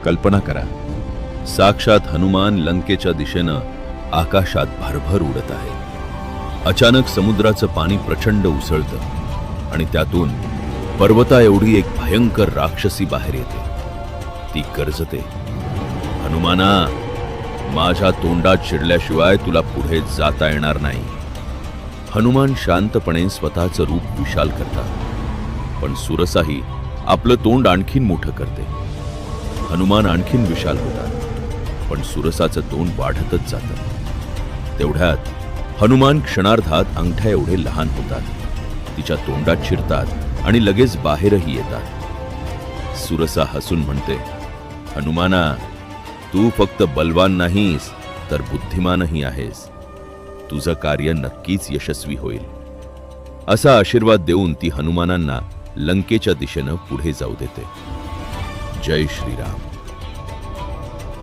कल्पना करा, साक्षात हनुमान लंकेच्या दिशेनं आकाशात भरभर उडत आहे. अचानक समुद्राचं पाणी प्रचंड उसळतं आणि त्यातून पर्वता एवढी एक भयंकर राक्षसी बाहेर येते. ती गर्जते, हनुमाना, माझ्या तोंडात शिरल्याशिवाय तुला पुढे जाता येणार नाही. हनुमान शांतपणे स्वतःचं रूप विशाल करतात, पण सुरसाही आपलं तोंड आणखीन मोठं करते. हनुमान आणखीन विशाल होतात, पण सुरसाचं तोंड वाढतच जातं. तेवढ्यात हनुमान क्षणार्धात अंगठ्या एवढे लहान होतात, तिच्या तोंडात शिरतात आणि लगेच बाहेरही येतात. सुरसा हसून म्हणते, हनुमाना, तू फक्त बलवान नाहीस तर बुद्धिमानही आहेस. तुझं कार्य नक्कीच यशस्वी होईल. असा आशीर्वाद देऊन ती हनुमानांना लंकेच्या दिशेनं पुढे जाऊ देते. जय श्रीराम.